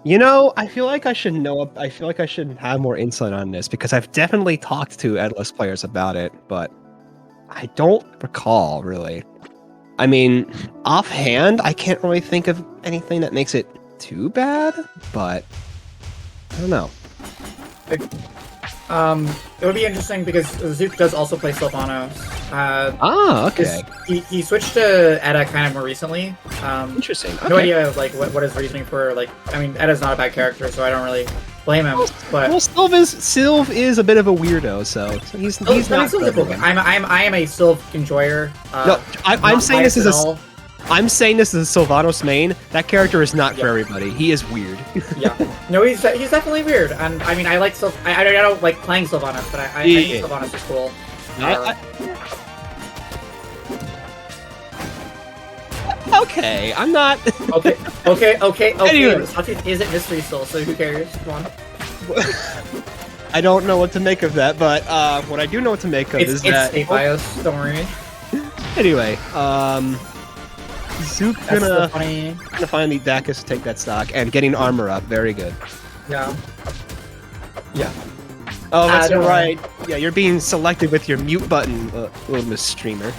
You know, I feel like I should know. I feel like I should have more insight on this because I've definitely talked to Etalus players about it, but I don't recall really. I mean, offhand, I can't really think of anything that makes it too bad, but I don't know. It would be interesting because Zook does also play Sylvanos. Okay. He switched to Eda kind of more recently. Interesting. Okay. No idea like what his reasoning for like. I mean, Eda's not a bad character, so I don't really blame him. But Sylv is a bit of a weirdo, so he's not. Cool. I am a Sylv enjoyer. No, I'm saying this is a. I'm saying this is a Sylvanos main. That character is not for everybody. He is weird. Yeah. No, he's definitely weird. And I mean, I like I don't like playing Sylvanos, but I think Sylvanos is cool. Okay, I'm not. Okay. Anyway. Isn't mystery still, so who cares? Come on. I don't know what to make of that, but what I do know what to make of is that. It's BIOS, don't worry. Anyway, Zook gonna finally Dacus to take that stock and getting armor up. Very good. Yeah. Yeah. Oh, that's right. Yeah, you're being selected with your mute button, little Miss Streamer.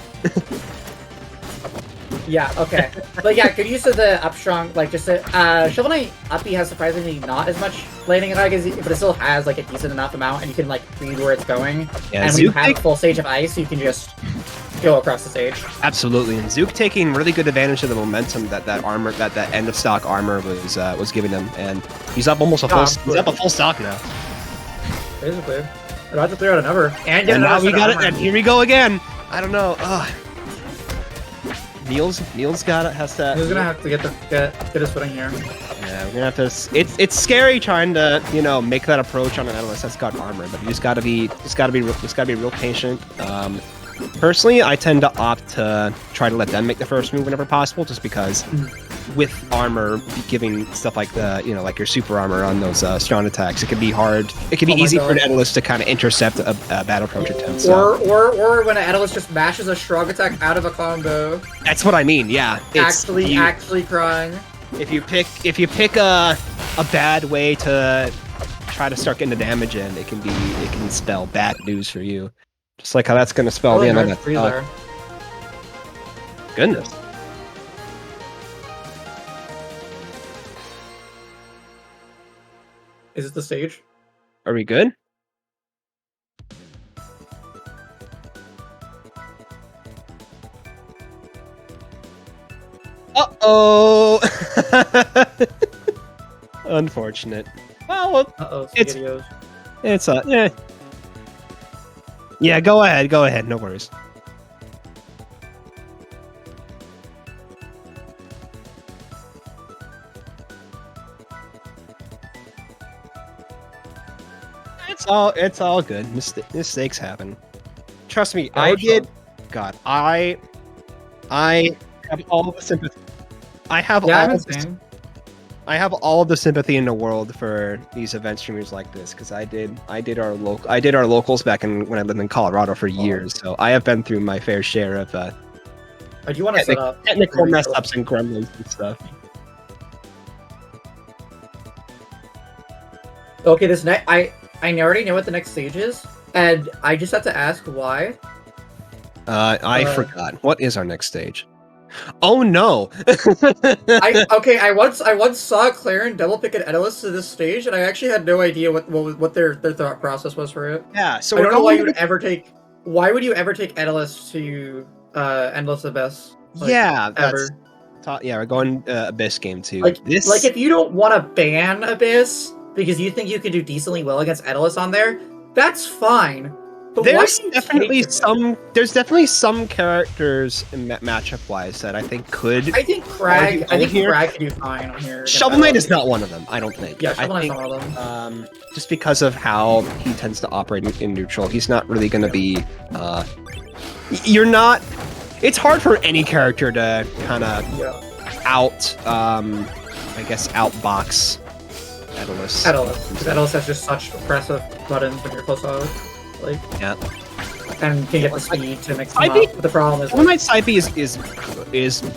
Yeah, okay. But yeah, good use of the upstrong, like just Shovel Knight Uppy has surprisingly not as much landing attack, but it still has like a decent enough amount, and you can like read where it's going. Yeah, and when you have a full stage of ice, you can just go across the stage. Absolutely, and Zook taking really good advantage of the momentum that armor, that end of stock armor was giving him, and he's up almost a full. He's up a full stock now. Basically, about to clear out another, and now we got it, and here we go again. I don't know. Meeles has to. He's gonna have to get his footing here. Yeah, we're gonna have to. It's scary trying to make that approach on an Etalus that's got armor, but you just gotta be real patient. Personally, I tend to opt to try to let them make the first move whenever possible, just because with armor giving stuff like like your super armor on those strong attacks, it can be hard. It can be easy for an Etalus to kind of intercept a battle approach attempt. So. Or when an Etalus just mashes a strong attack out of a combo. That's what I mean. Yeah. Actually crying. If you pick a bad way to try to start getting the damage in, it can spell bad news for you. Just like how that's going to spell the end of that. Goodness. Is it the stage? Are we good? Uh-oh! Unfortunate. Well, it's yeah, go ahead, no worries. It's all good. Mistakes happen. Trust me, I did. God, I have all the sympathy. I have all the sympathy in the world for these event streamers like this, because I did our locals back when I lived in Colorado for years. So I have been through my fair share of I do want to set up technical mess ups and gremlins and stuff. Okay, this next I already know what the next stage is, and I just have to ask why. I forgot. What is our next stage? Oh no! I once saw Claren double pick an Etalus to this stage, and I actually had no idea what their thought process was for it. Yeah, so I don't know why you would ever take. Why would you ever take Etalus to Endless Abyss? Like, yeah, ever. We're going Abyss game too. Like if you don't want to ban Abyss because you think you can do decently well against Etalus on there, that's fine. But there's definitely some characters matchup wise that I think could. I think Crag could do fine on here. Shovel Knight is not one of them. I don't think. Yeah, Shovel Knight's not one of them. Just because of how he tends to operate in neutral, he's not really going to be. You're not. It's hard for any character to kind of outbox Etalus. Etalus has just such oppressive buttons when you're close out. Yeah. and can get the speed to mix them Side up. B- But the problem is, Shovel Knight Side B is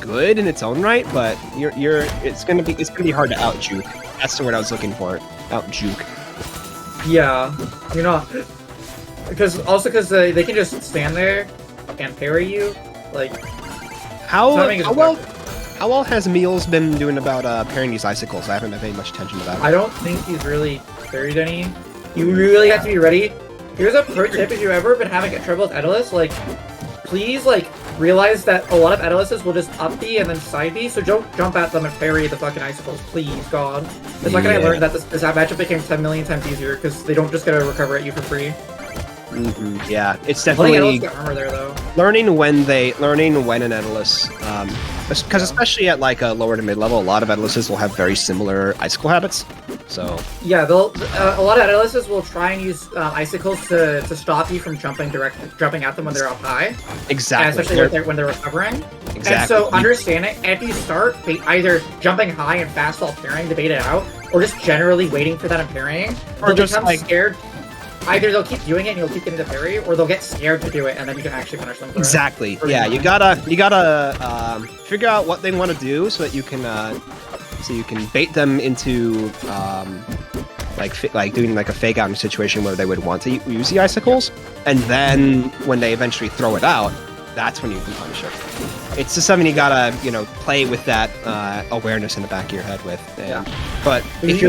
good in its own right, but it's gonna be hard to out juke. That's the word I was looking for. Out juke. yeah, you're not because they can just stand there and parry you. Like How timing is well perfect. how well has Meeles been doing about parrying these icicles? I haven't been paying much attention to that. I don't think he's really parried any. You really have to be ready. Here's a pro tip: if you've ever been having trouble with Etalus, like, please, like, realize that a lot of Etaluses will just up B and then side B, so don't jump at them and parry the fucking icicles, please, God. It's like I learned that this matchup became 10 million times easier, because they don't just get to recover at you for free. Yeah, it's I think definitely Etalus got armor there, though. learning when an Etalus, because especially at like a lower to mid level, a lot of Etaluses will have very similar icicle habits. So yeah, a lot of Etaluses will try and use icicles to stop you from jumping at them when they're up high. Exactly, especially when they're recovering. Exactly. And so understanding if you start either jumping high and fast while parrying to bait it out, or just generally waiting for that and parrying, or they'll just become like scared. Either they'll keep doing it and you'll keep getting the parry, or they'll get scared to do it and then you can actually punish them for exactly. it. Yeah, you gotta figure out what they want to do so that you can bait them into like doing like a fake out in a situation where they would want to use the icicles, and then when they eventually throw it out, that's when you can punish it. It's just something you gotta play with that awareness in the back of your head with. But if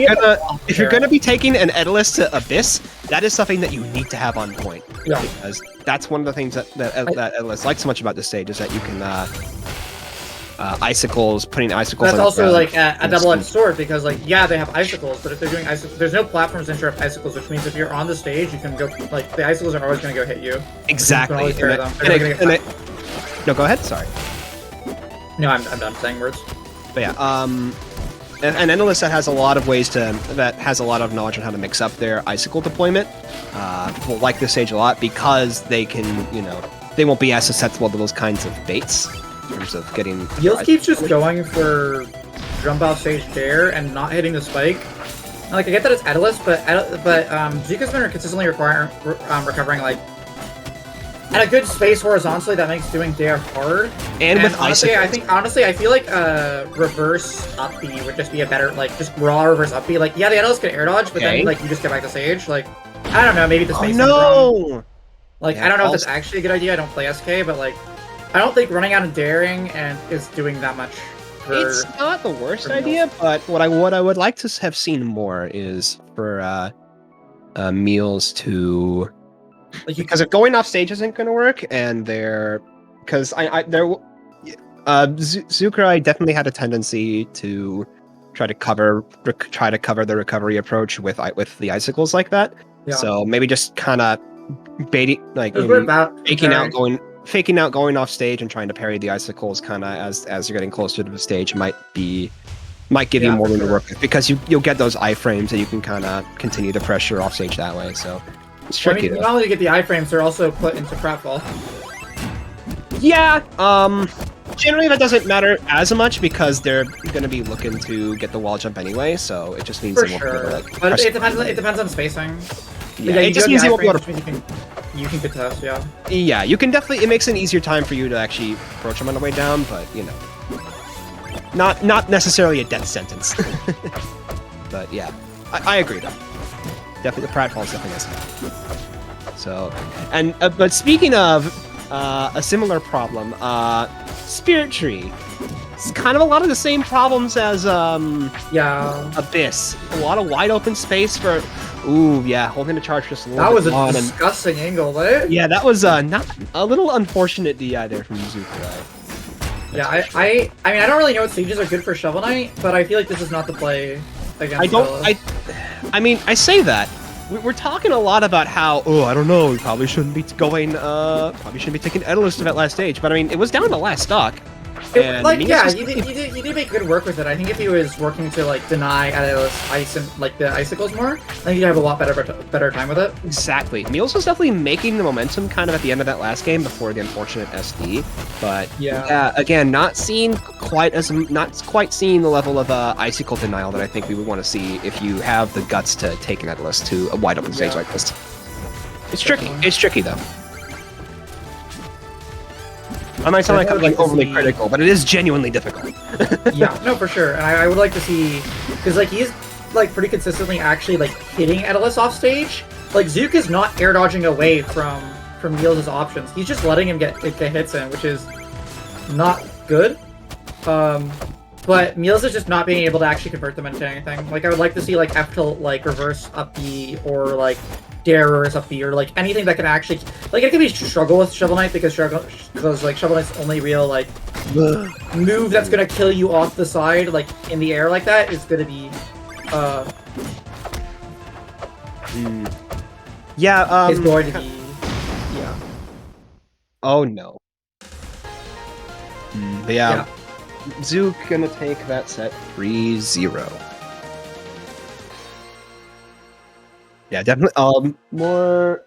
you're gonna be taking an Etalus to Abyss, that is something that you need to have on point. Yeah. Because that's one of the things that Etalus likes so much about this stage is that you can putting icicles. That's also like a double-edged sword because they have icicles, but if they're doing icicles, there's no platforms to interrupt icicles, which means if you're on the stage, you can go the icicles are always gonna go hit you. Exactly. No, go ahead. Sorry. No, I'm done saying words. But yeah, an Etalus that has a lot of has a lot of knowledge on how to mix up their icicle deployment will like this stage a lot because they can, they won't be as susceptible to those kinds of baits in terms of getting. Meeles keeps just going for jump off stage there and not hitting the spike. I get that it's Etalus, but Zooko's been consistently recovering at a good space horizontally that makes doing there hard. And with honestly, icicles. I feel like reverse up B would just be a better just raw reverse up B. The Etalus can air dodge, but then you just get back to stage. I don't know, maybe the space. Oh no! I don't know if that's actually a good idea. I don't play SK, but I don't think running out and daring is doing that much. It's not the worst idea, but what I would like to have seen more is for Meeles to. Because if going off stage isn't going to work, and Zookorai definitely had a tendency to try to cover the recovery approach with the icicles like that. Yeah. So maybe just kind of baiting, faking out going off stage and trying to parry the icicles, kind of as you're getting closer to the stage might give you more room to work with, because you'll get those iframes that you can kind of continue to pressure off stage that way. So. It's tricky. Not only to get the iframes, they're also put into pratfall. Yeah, generally that doesn't matter as much because they're going to be looking to get the wall jump anyway, so it just means but it depends on spacing. Yeah, it just means you won't be able to. You can contest, yeah. Yeah, you can definitely. It makes an easier time for you to actually approach them on the way down, but not necessarily a death sentence. But yeah, I agree though. Definitely, the pratfall is definitely nice. So, but speaking of a similar problem, Spirit Tree. It's kind of a lot of the same problems as Abyss. A lot of wide open space for. Ooh, yeah, holding the charge just a little bit. That was a disgusting angle, right? Yeah, that was not a little unfortunate DI there from Zookorai. Yeah, I mean, I don't really know what stages are good for Shovel Knight, but I feel like this is not the play against I mean, I say that. We're talking a lot about how, I don't know, we probably shouldn't be taking Etalus to that last stage, but I mean, it was down to last stock. He did make good work with it. I think if he was working to deny Etalus ice and the icicles more, I think he'd have a lot better time with it. Exactly. Meeles was definitely making the momentum kind of at the end of that last game before the unfortunate SD, but yeah, again, not quite seeing the level of icicle denial that I think we would want to see if you have the guts to take an Etalus to a wide open stage like this. It's tricky. It's tricky though. I might sound like I'm like overly critical, but it is genuinely difficult. Yeah, no, for sure. And I would like to see, because like he's like pretty consistently actually like hitting Etalus off stage. Like Zook is not air dodging away from Meeles' options. He's just letting him get hits in, which is not good. But Meeles is just not being able to actually convert them into anything. Like I would like to see like F tilt like reverse up B or like dare reverse up B or like anything that can actually like it can be struggle with Shovel Knight because like Shovel Knight's only real like move that's gonna kill you off the side like in the air like that is gonna be yeah is going to be yeah. Oh no. But yeah. Zook gonna take that set 3-0. Yeah, definitely. More